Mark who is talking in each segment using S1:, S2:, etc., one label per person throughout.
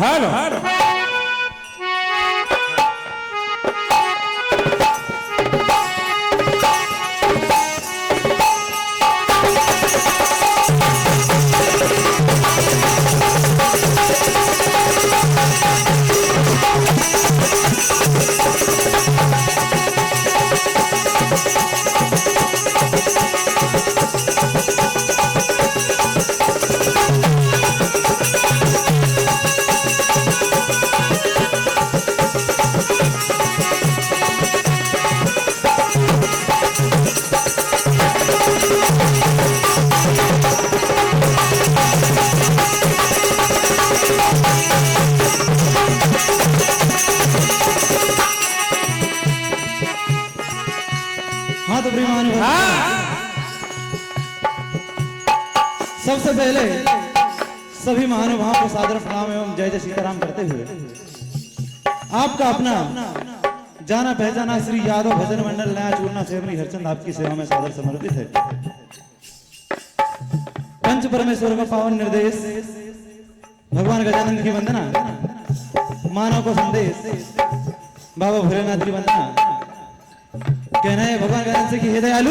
S1: Hello
S2: हाँ तो प्रियमान सबसे पहले सभी महानुभावों को सादर प्रणाम एवं जय जय सीताराम करते हुए आपका अपना जाना पहचाना श्री यादव भजन मंडल नया चूरना सेवनी हरचंद आपकी सेवा में सादर समर्पित है। पंच परमेश्वर का पावन निर्देश, भगवान गजानंद की वंदना, मानव को संदेश, बाबा भोलेनाथ की वंदना। कहना है भगवान गजानंद से कि हे दयालु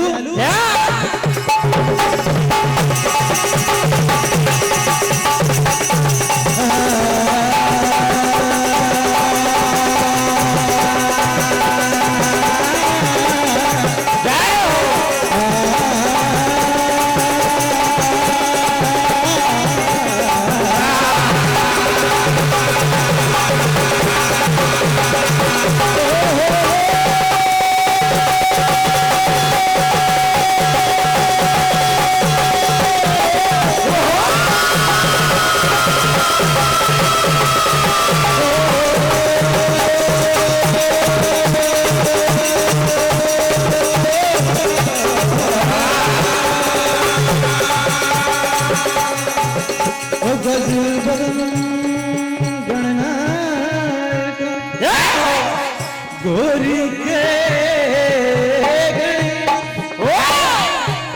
S2: गोरी के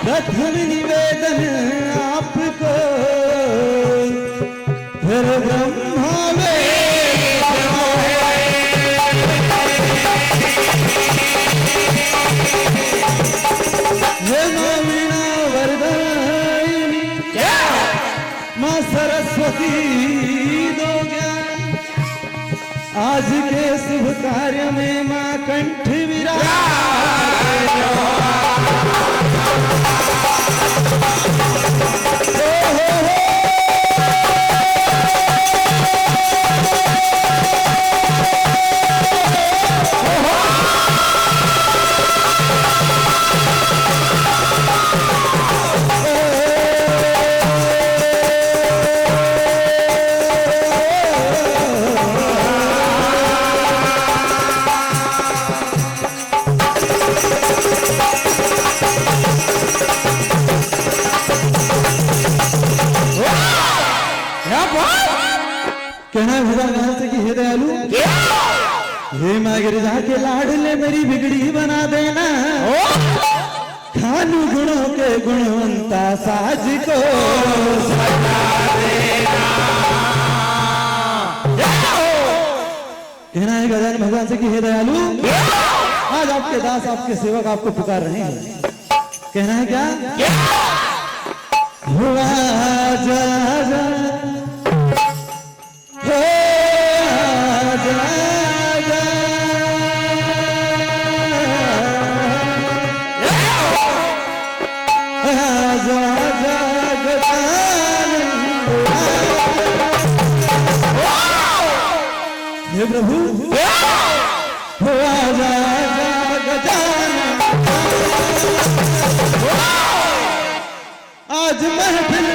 S2: प्रथम निवेदन आपको, फिर ब्रह्मा में मां वीणा वरदायिनी, मां सरस्वती दो ज्ञान, आज के शुभ कार्य में मां कंठ कहना है भगवान से कि हे दयालु हे मां गिरिजा के लाडले मेरी बिगड़ी बना देना, खानु गुणों के गुणवंता साज को सजा देना। कहना है गजानन भगवान से कि हे दयालु आज आपके दास आपके सेवक आपको पुकार रहे हैं। कहना है क्या हुआ जा हे प्रभु आज महफिल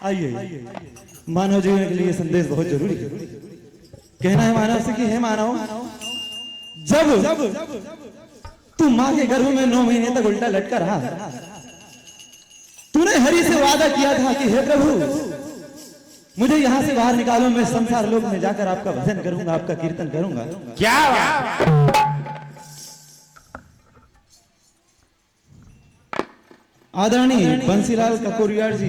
S2: आइए, मानव जीवन के लिए संदेश बहुत जरूरी है। कहना है मानव से कि हे मानव, जब तू माँ के गर्भ में 9 महीने तक उल्टा लटका रहा, तूने हरि से वादा किया था कि हे प्रभु मुझे यहाँ से बाहर निकालो, मैं संसार लोक में जाकर आपका भजन करूंगा, आपका कीर्तन करूंगा।
S1: क्या
S2: आदरणीय बंसीलाल ककोरिया जी,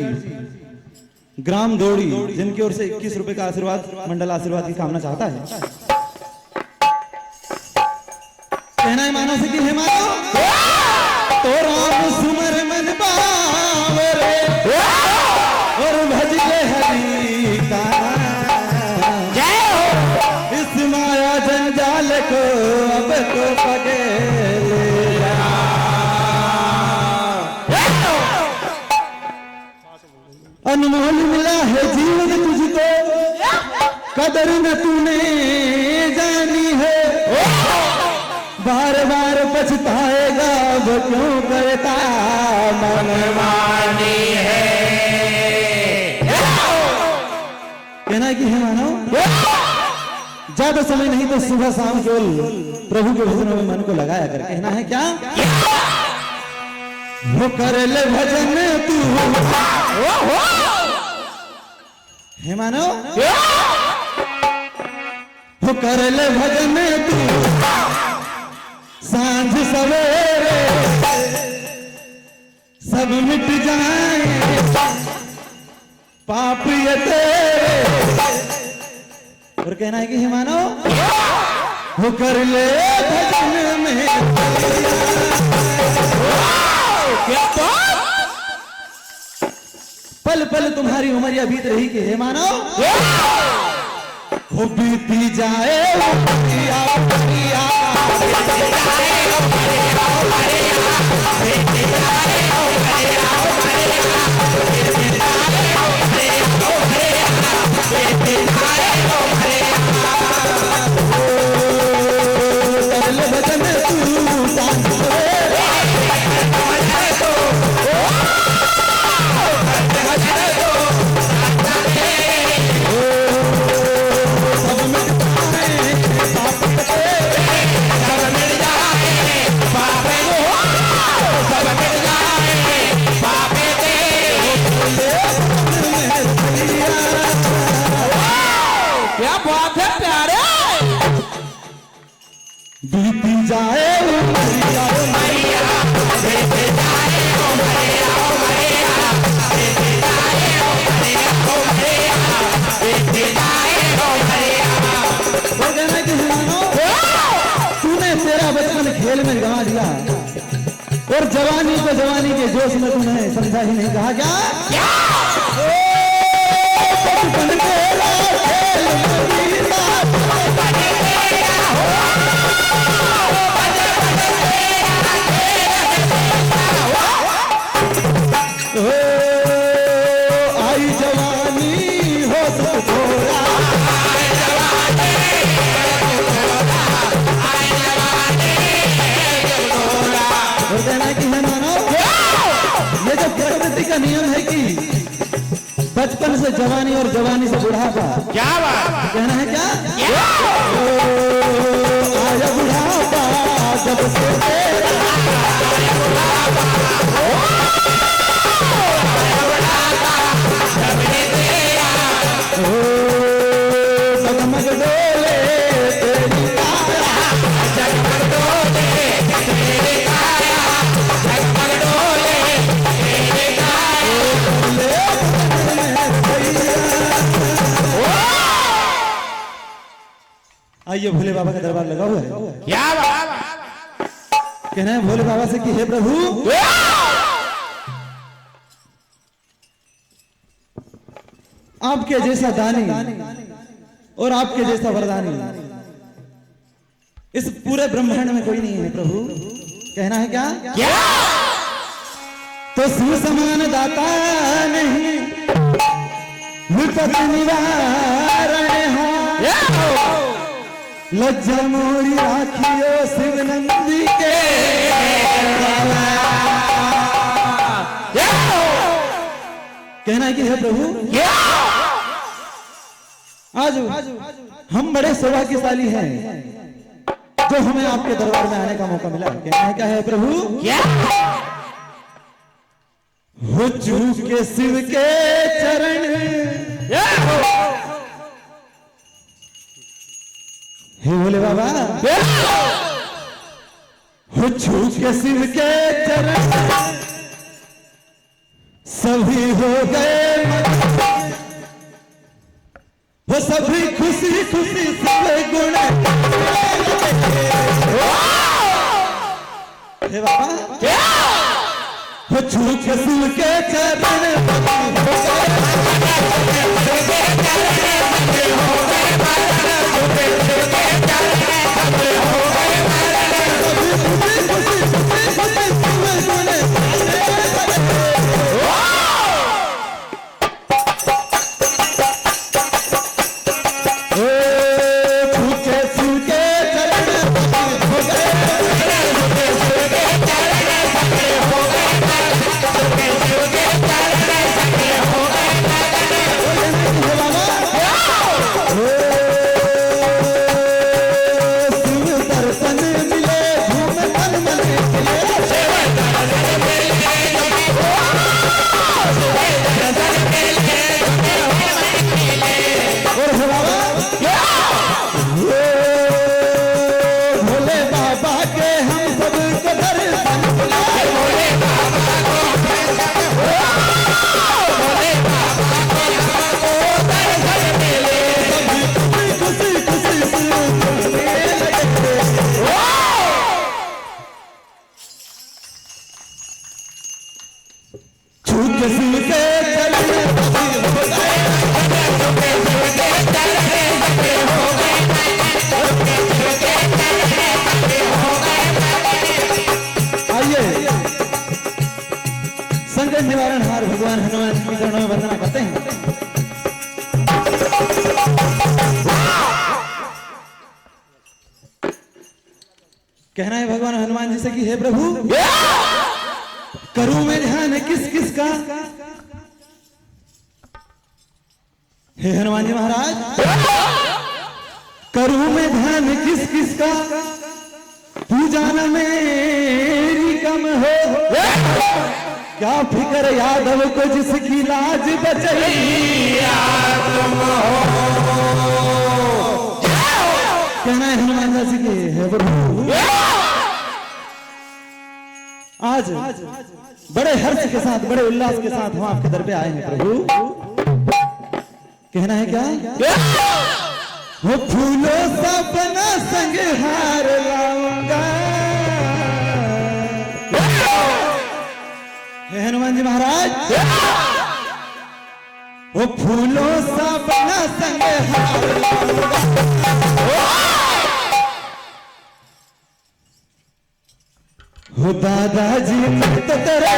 S2: ग्राम दौड़ी, जिनकी ओर से 21 रुपए का आशीर्वाद, मंडल आशीर्वाद की कामना चाहता है। कहना है मानव से कि हे मानव, तो राम सुमर मन बावरे और भज ले हरि का, इस माया जंजाल को अब तो पगे ले। अनमोल मिला है जीवन तुझको, कदर न तूने जानी है, बार बार पछताएगा वो क्यों करता मनमानी है। कहना कि है मानव, ज्यादा समय नहीं तो सुबह शाम केवल प्रभु के भजनों में मन को लगाया कर। कहना है क्या, वो कर ले भजन तू, हे मानव, वो कर ले भजन तू, सांझ सवेरे सब मिट जाए पाप ये तेरे। और कहना है कि हे मानव, वो कर ले भजन में, पल पल तुम्हारी उमरिया बीत रही कि हे मानव, वो बीती जाए बीती जाए उमरिया, बीती जाए उमरिया, बीती जाए उमरिया, बीती जाए उमरिया। वो कहना कि तूने तेरा बचपन खेल में गंवा दिया और जवानी को जवानी के जोश में तूने समझा ही नहीं। कहा क्या, बचपन तेरा खेल आई जवानी हो सब थोड़ा, और कहना कि है मानो, ये जो प्रकृति का नियम है कि बचपन से जवानी और जवानी से बुढ़ापा,
S1: क्या बात,
S2: कहना है क्या, आया बुढ़ापा जब से जगमग डोले तेरी काया, जगमग डोले तेरी काया, जगमग डोले तेरी काया। आइए भोले बाबा का दरबार लगा हुआ है।
S1: क्या बात,
S2: कहना है भोले बाबा से कि हे प्रभु, आपके जैसा दानी और आपके जैसा वरदानी इस पूरे ब्रह्मांड में कोई नहीं है प्रभु। कहना है क्या, तो शिव समान दाता नहीं, विपद निवारण लज्जा मोरी राखियो शिव नंदी के। कहना है कि हे प्रभु आज हम बड़े सौभाग्यशाली हैं जो हमें आपके दरबार में आने का मौका मिला। कहना है क्या है प्रभु? हो झूठ के शिव के चरण, हे भोले बाबा, हो झूठ के शिव के चरण सभी हो गए, वो सभी खुशी खुशी सब गुण। हे बाबा वो झूठ शिव के चरण संकट निवारण हार भगवान हनुमान जी के चरणों में वंदना करते हैं। कहना है भगवान हनुमान जी से कि हे प्रभु करूं मैं ध्यान किस किस का? हे हनुमान जी महाराज करूं मैं ध्यान किस किस का? पूजा न मेरी कम हो, क्या फिक्र यादव को जिसकी लाज बचई तुम हो। कहना है हनुमान जी के हे प्रभु आज बड़े हर्ष के साथ बड़े उल्लास के साथ हम आपके दर पे आए हैं प्रभु। कहना है क्या? वो फूलों सा बना संग हार लाऊंगा। हे हनुमान जी महाराज वो फूलों सा बना संग हार लाऊंगा। हो दादाजी मैं तो तेरे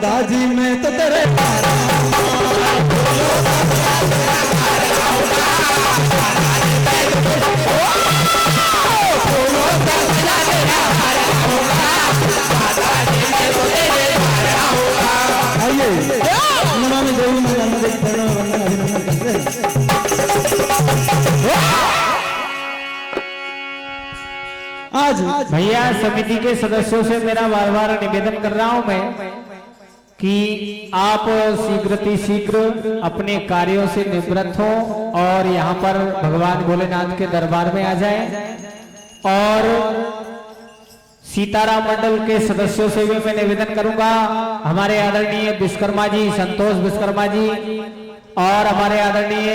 S2: दादाजी मैं तो तेरे आइए नमामि देवी मां नर्मदे की चरणों में वंदन अभिनंदन करते हैं। आज
S1: भैया समिति के सदस्यों से मेरा बार बार निवेदन कर रहा हूं मैं कि आप शीघ्र अपने कार्यों से निवृत्त हो और यहाँ पर भगवान भोलेनाथ के दरबार में आ जाएं और सीताराम मंडल के सदस्यों से भी मैं निवेदन करूंगा, हमारे आदरणीय विश्वकर्मा जी, संतोष विश्वकर्मा जी और हमारे आदरणीय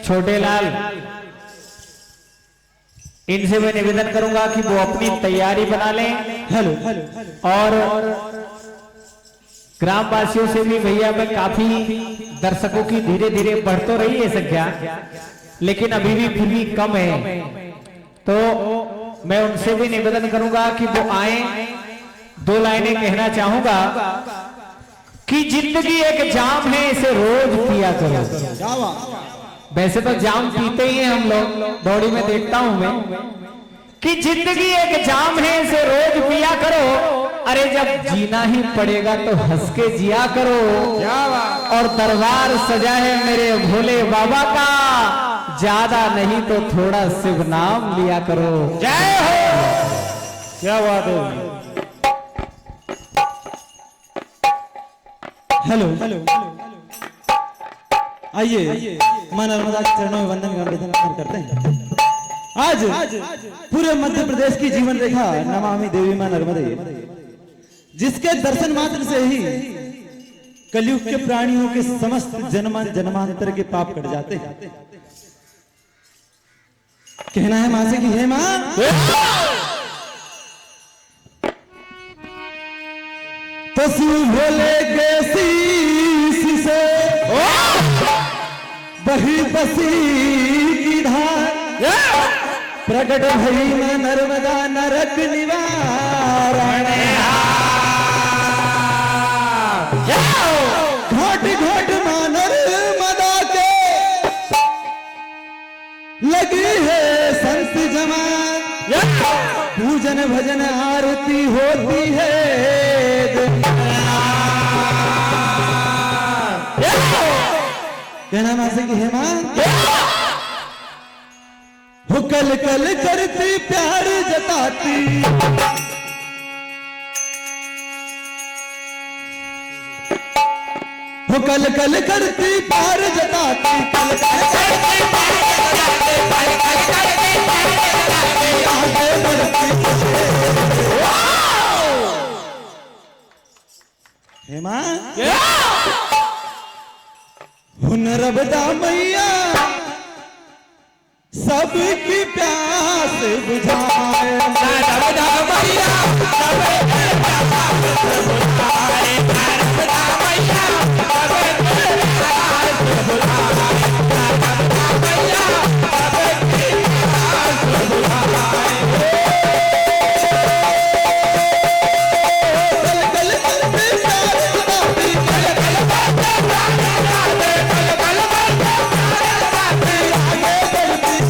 S1: छोटे लाल, इनसे मैं निवेदन करूंगा कि वो अपनी तैयारी बना लें।
S2: हेलो
S1: और ग्रामवासियों से भी भैया मैं काफी दर्शकों की धीरे धीरे बढ़ तो रही है संख्या, लेकिन अभी भी फिर भी कम है, तो मैं उनसे भी निवेदन करूंगा कि वो आए। 2 लाइनें कहना चाहूंगा कि जिंदगी एक जाम है, इसे रोज पिया करो। वैसे तो जाम पीते ही हैं हम लोग, बॉडी में देखता हूं मैं कि जिंदगी एक जाम है, इसे रोज पिया करो। अरे जब जीना ही पड़ेगा तो हंस के जिया करो। और दरबार सजा है मेरे भोले बाबा का, ज्यादा नहीं तो थोड़ा शिव नाम लिया करो। जय हो। क्या बात है।
S2: हेलो आइए मां नर्मदा के चरणों में वंदन करते हैं। आज पूरे मध्य प्रदेश की जीवन रेखा नमामि देवी मां नर्मदे, जिसके दर्शन मात्र से ही कलयुग के प्राणियों के समस्त जन्मांतर के पाप कट जाते हैं। कहना है मां से कि हे मां, तो शिव भोले के शीश से बही बसी की धार प्रकट भई मां नर्मदा नरक निवारण। घोट घोट मां नर्मदा के लगी है संत जमान, पूजन भजन आरती होती है। कहना मां से कि हे मां, वो कल कल करती प्यार जताती, वो कल कल करती प्यार जताती, कल कल करती आगे बढ़ती। हे मां, हुनरबदा मैया सबकी प्यास बुझाए। नर्मदा मैया सबकी प्यास बुझाए। नर्मदा मैया सबकी प्यास बुझाए। नर्मदा मैया सबकी प्यास बुझाए। कल कल करते प्यार जताती, कल कल करते प्यार जताती, कल कल करते प्यार जताती, आगे बढ़ती।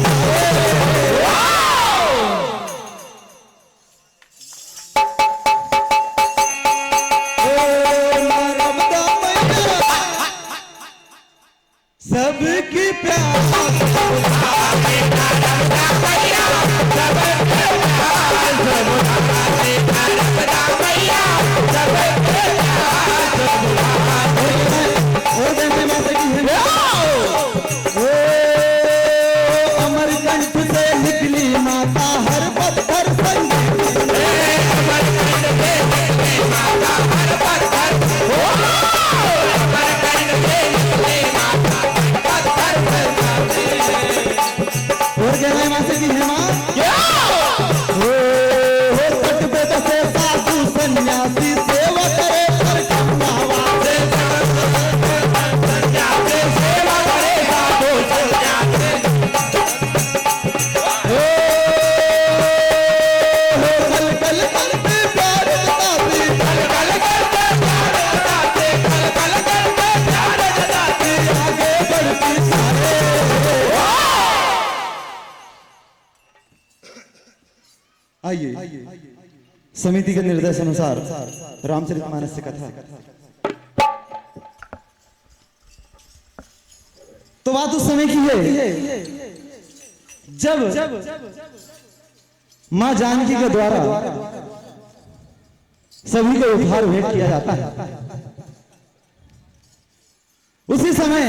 S2: आइए समिति के निर्देश अनुसार रामचरितमानस से कथा। तो बात उस समय की है जब मां जानकी के द्वारा सभी को उपहार भेंट किया जाता है। उसी समय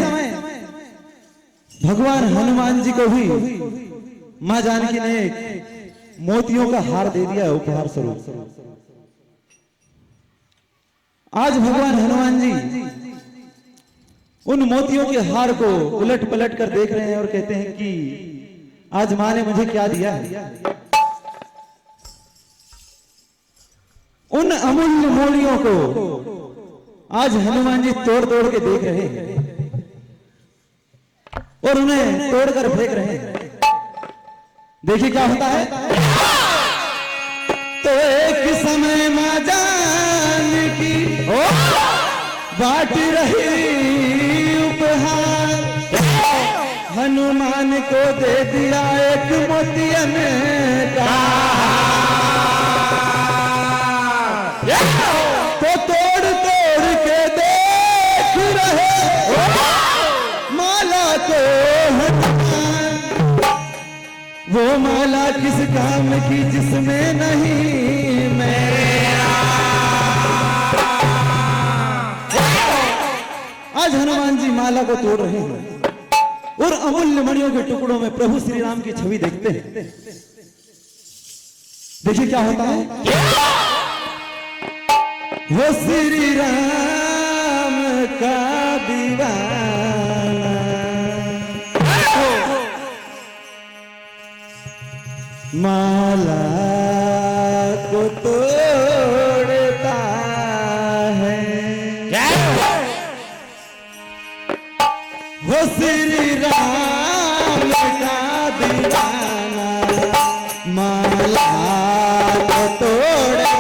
S2: भगवान हनुमान जी को भी मां जानकी ने एक मोतियों का हार दे दिया उपहार स्वरूप। आज भगवान हनुमान जी उन मोतियों के हार को उलट पलट कर देख रहे हैं और कहते हैं कि आज मां ने मुझे क्या दिया है। उन अमूल्य मोतियों को आज हनुमान जी तोड़ तोड़ के देख रहे हैं और उन्हें तोड़कर फेंक रहे हैं। देखिए क्या होता है। तो एक समय मां जानकी बांट रही उपहार, हनुमान को दे दिया एक मोतियन का। तो तोड़ तोड़ के देख रहे माला को हनुमान, वो माला किस काम की जिसमें नहीं मेरा। आज हनुमान जी माला को तोड़ रहे हैं और अमूल्य मणियों के टुकड़ों में प्रभु श्री राम की छवि देखते हैं। देखिए क्या होता है। वो श्री राम का दीवाना माला को तोड़ता है। वो श्री राम का दीवाना माला को तोड़ता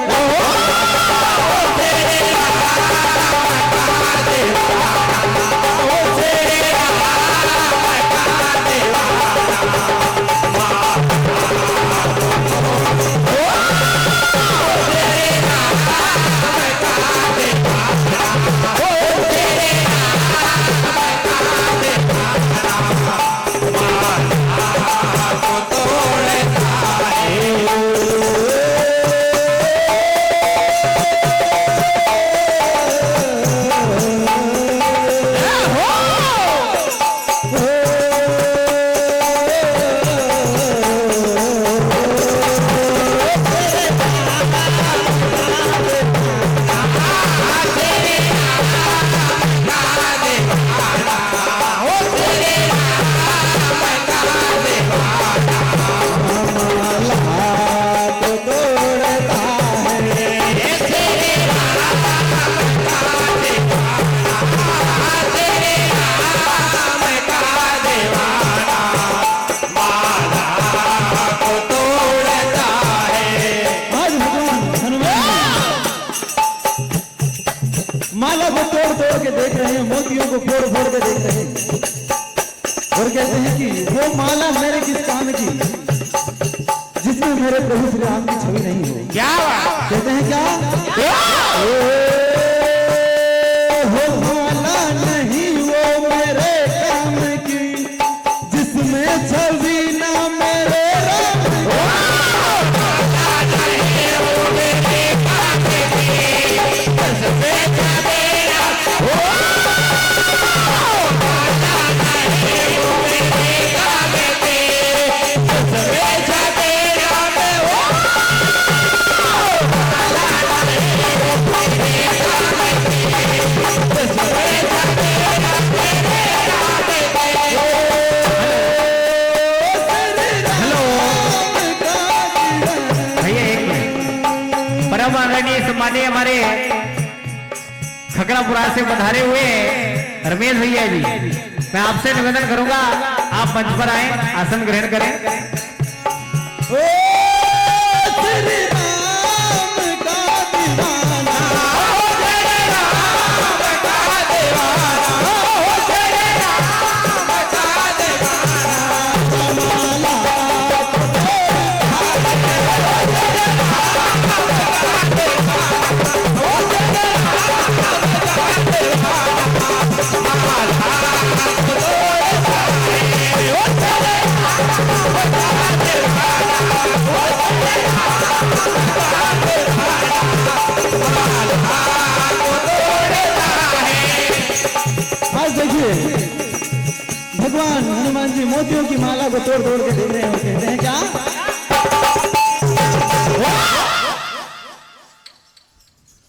S2: माला को तोड़ तोड़ के देख रहे हैं, मोतियों को फोड़ फोड़ के देख रहे हैं और कहते हैं कि वो माला मेरे किस काम की जिसमें मेरे प्रभु श्री राम की छवि नहीं हो। क्या कहते हैं क्या वो माला नहीं वो मेरे काम की जिसमें छवि ना मेरे राम
S1: माने हमारे खकड़ापुरा से पधारे हुए रमेश भैया जी, मैं आपसे निवेदन करूंगा आप मंच पर आए, आसन ग्रहण करें।
S2: देखिए भगवान हनुमान जी मोतियों की माला को तोड़ तोड़ के देख रहे हैं और कहते हैं क्या?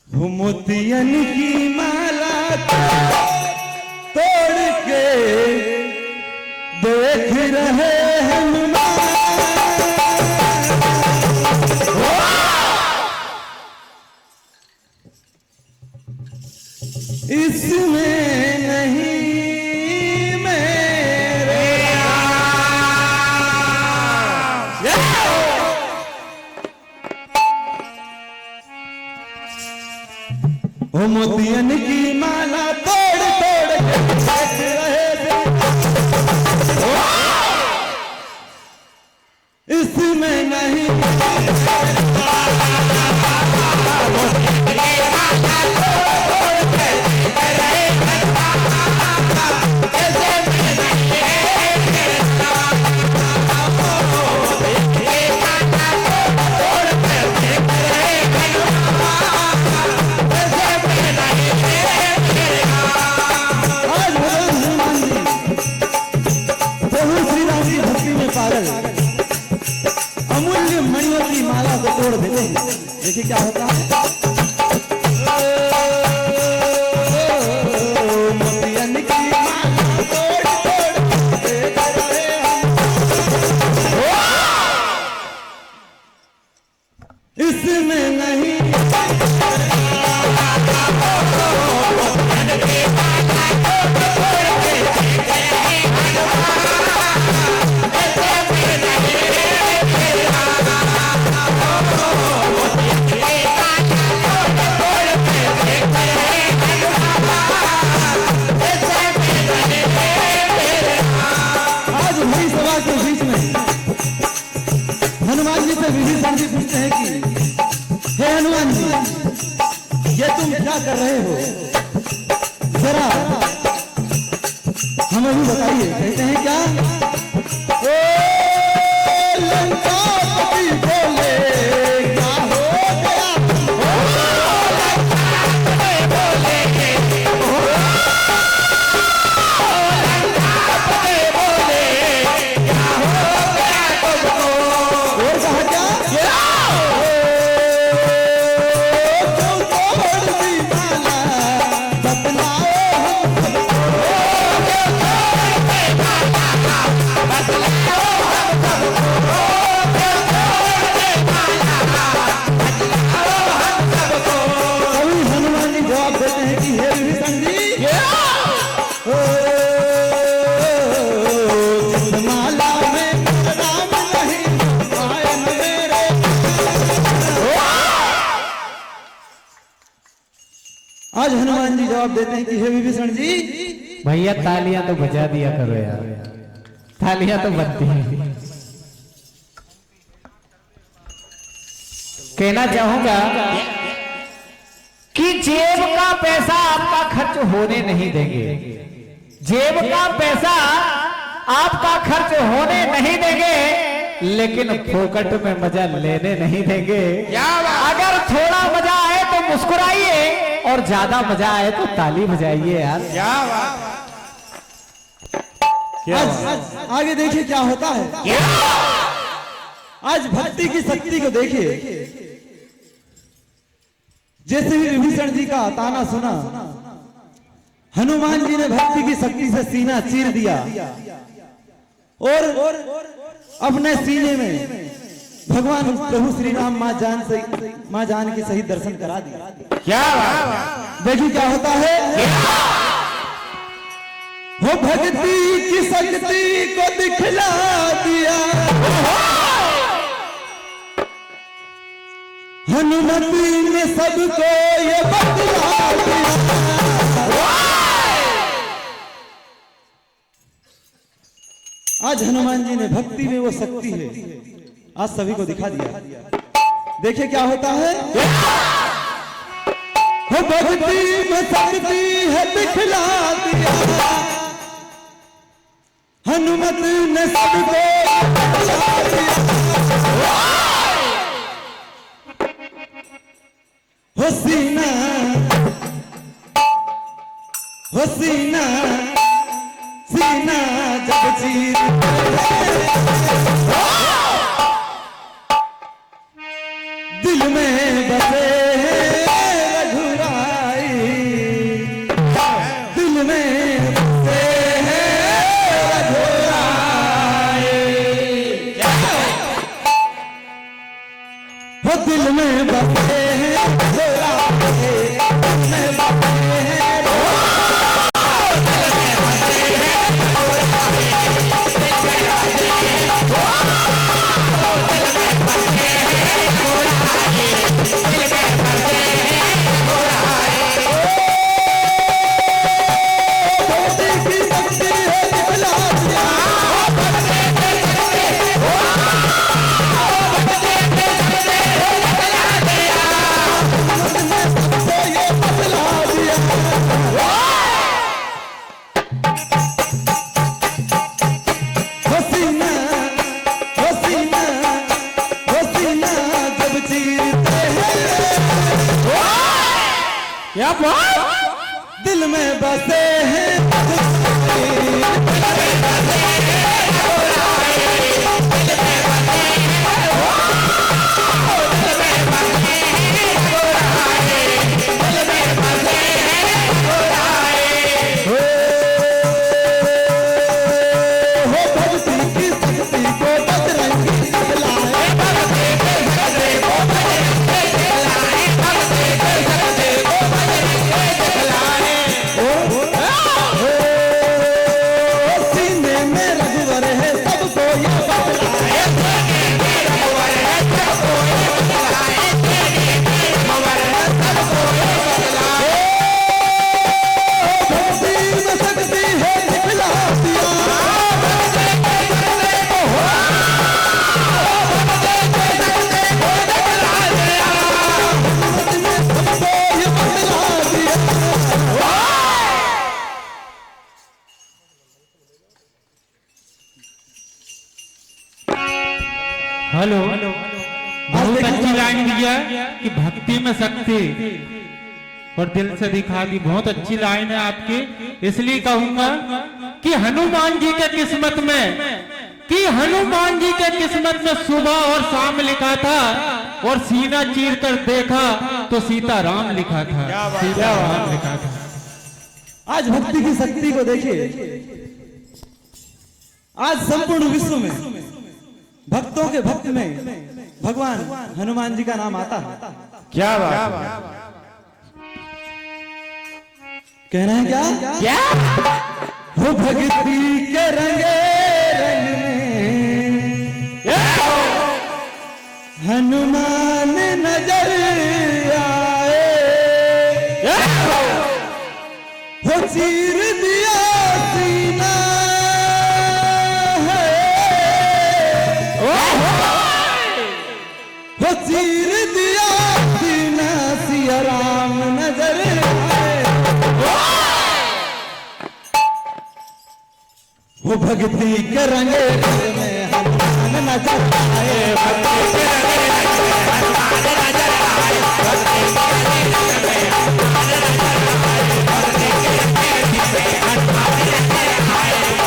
S2: वो मोतियन की माला तोड़ के देख रहे हनुमान, इसमें नहीं मेरे वो मोतियन की माला तोड़ तोड़ के देख रहे थे, इसमें नहीं अमूल्य मणियों की माला को तोड़ देते हैं। देखिए क्या होता है, मोतियन की माला तोड़ तोड़ देख रहे हम, इसमें नहीं हनुमान जी से विभीषण जी पूछते हैं कि हे हनुमान जी, ये तुम क्या कर रहे हो, जरा हमें भी बताइए। कहते हैं क्या? ओ लंकापति बोले क्या हो गया, ओ लंकापति बोले आज हनुमान जी जवाब देते हैं कि हे विभीषण जी,
S1: भैया तालियां तो बजा दिया करो यार, तालियां तो बनती हैं। कहना चाहूंगा कि जेब का पैसा आपका खर्च होने नहीं देंगे, जेब का पैसा आपका खर्च होने नहीं देंगे, लेकिन फोकट में मजा लेने नहीं देंगे। अगर थोड़ा मजा आए तो मुस्कुराइए और ज्यादा मजा आए तो ताली बजाइए यार।
S3: क्या बात,
S2: आज आगे देखिए क्या होता है। आज भक्ति की शक्ति को देखिए, जैसे ही विभीषण जी का ताना सुना, हनुमान जी ने भक्ति की शक्ति से सीना चीर दिया और अपने सीने में भगवान प्रभु श्री राम मां जान के सही दर्शन करा दिया।
S3: क्या बात,
S2: देखिए क्या होता है। वो भक्ति की शक्ति को दिखला दिया, हनुमती ने सबको ये बतला दिया। आज हनुमान जी ने भक्ति में वो शक्ति है, आज सभी को दिखा दिया। देखिए क्या होता है। वो भक्ति में शक्ति है दिखला दिया, हनुमत ने सबको बतला दिया। हसीना हसीना सीना जब चीरते दिल में बसे रघुराई, दिल में बसे रघुराई, वो दिल में बसे रघुराई, दिल में बसे
S1: क्या बात,
S2: दिल में बसे हैं
S4: हेलो, बहुत अच्छी लाइन दिया कि भक्ति में शक्ति और दिल से दिखा दी। बहुत अच्छी लाइन है आपकी। इसलिए कहूंगा कि हनुमान जी के किस्मत में सुबह और शाम लिखा था और सीना चीर कर देखा तो सीता राम लिखा था, सीता राम लिखा था।
S2: आज भक्ति की शक्ति को देखिए। आज संपूर्ण विश्व में भक्तों के भक्त में भगवान हनुमान जी का नाम आता है।
S3: क्या बात,
S2: कहना है क्या हो भक्ति के रंगे रंग में हनुमान नजर आए, हो चीर दिया सीना वो चीर दिया सीना सिया राम नजर आए, वो भक्ति के रंगे रंग में हनुमान नजर आए, भक्ति के रंगे रंग में हनुमान नजर आए,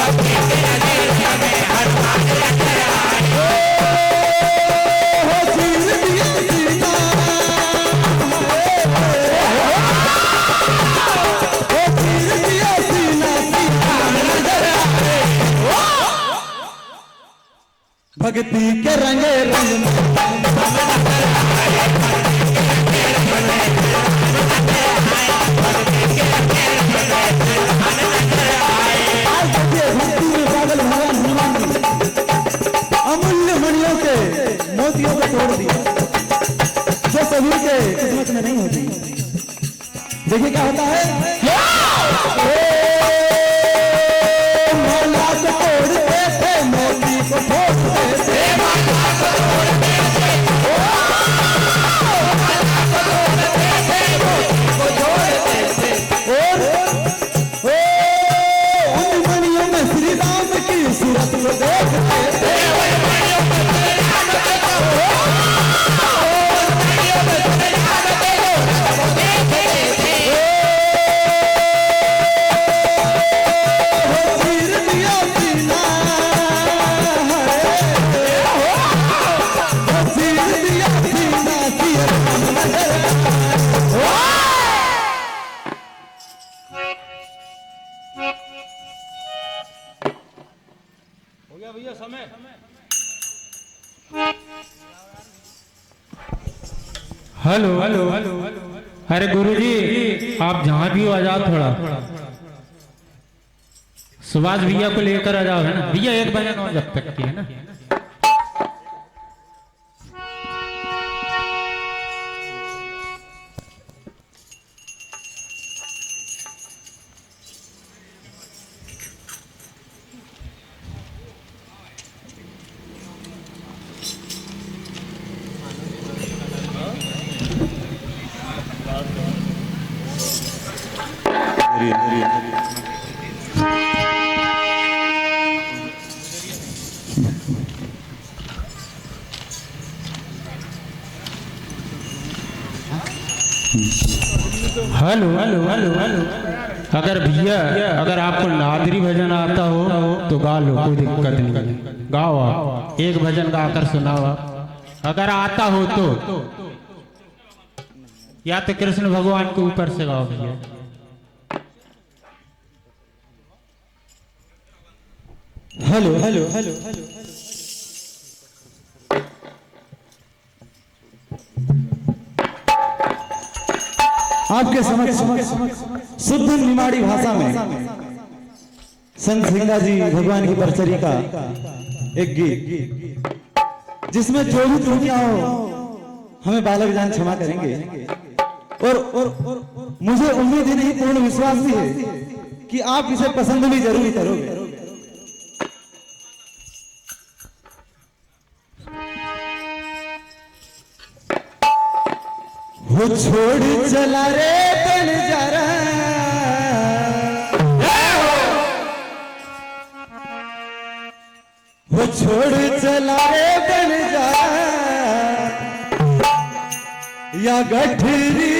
S2: भक्ति के रंगे रंग में हनुमान नजर आए, भक्ति के रंगे रंग में हनुमान नजर आए, भक्ति के रंगे रंग में हनुमान नजर आए। भक्ति के रंगे रंग अमूल्य मणियों के मोतियों को तोड़ दिया जो सभी के किस्मत में नहीं होती। देखिए क्या होता है, मौला को तोड़ते थे मोती को फोड़ते थे, और उन मणियों में श्री राम की सूरत को देखते थे।
S4: हेलो हेलो अरे गुरुजी आप जहां भी हो आ जाओ थोड़ा। सुभाष भैया को लेकर आ जाओ है ना भैया, एक भजन और जब तक की है ना। हेलो हेलो हेलो हेलो अगर भैया अगर आपको नादरी भजन आता हो तो गा लो, कोई दिक्कत नहीं, गाओ आप एक भजन गाकर सुनाओ आप, अगर आता हो तो। या तो कृष्ण भगवान के ऊपर से गाओ भैया।
S2: हेलो हेलो हेलो हेलो आपके समक्ष शुद्ध निमाड़ी भाषा में संत सिंगा जी भगवान की परचरी का एक गीत, जिसमें जो भी त्रुटियां हो हमें बालक जान क्षमा करेंगे, और मुझे उम्मीद ही नहीं पूर्ण विश्वास भी है कि आप इसे पसंद भी जरूर करोगे। वो छोड़ चला रे बंजारा, वो छोड़ चला रे बंजारा, या गठरी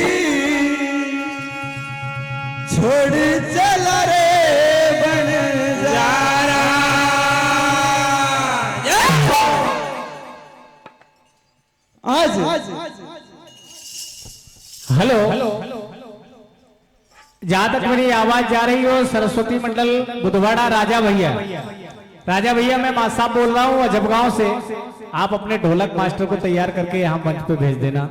S2: छोड़ चला रे बंजारा। आज
S1: हेलो जहां तक मेरी आवाज जा रही हो, सरस्वती मंडल बुधवाड़ा राजा भैया मैं मासाब बोल रहा हूँ अजबगांव से। आप अपने ढोलक मास्टर को तैयार करके यहाँ मंच पे भेज देना।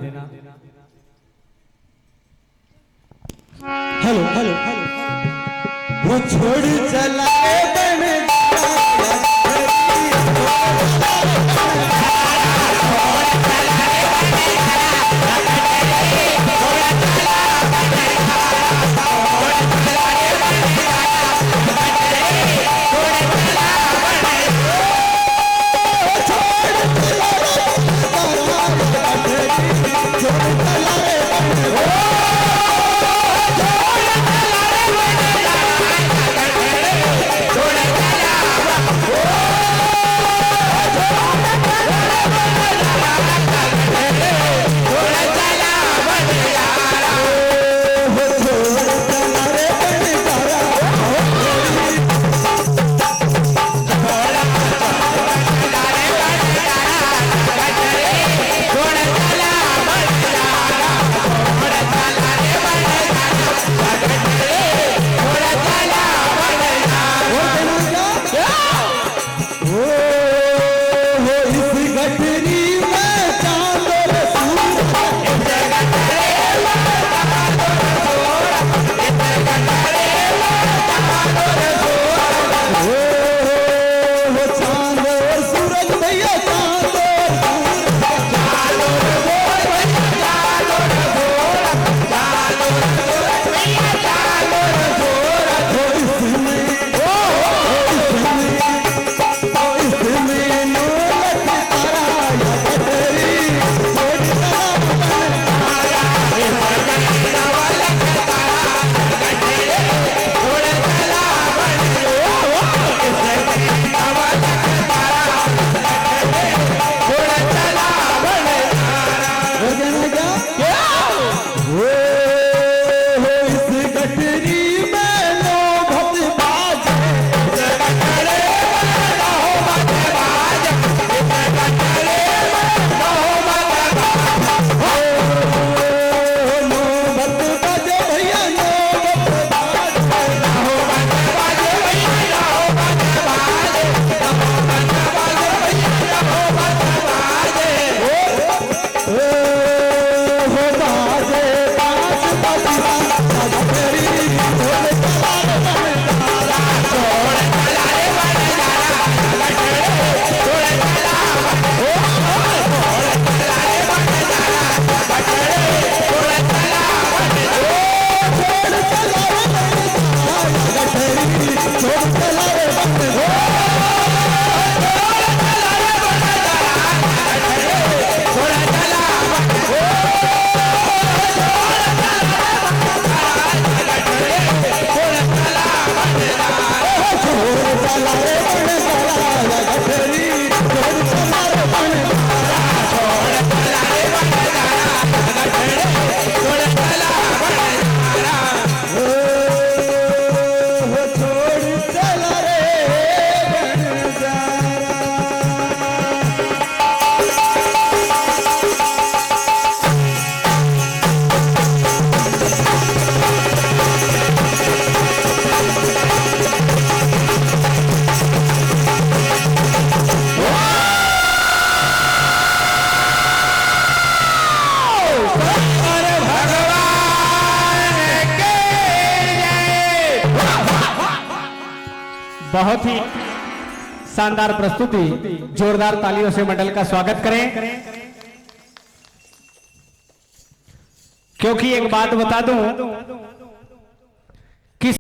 S2: हेलो हेलो वो छोड़ चला छोड़
S1: बहुत ही शानदार प्रस्तुति, जोरदार तालियों से मंडल का स्वागत करें। क्योंकि एक बात बता दूं,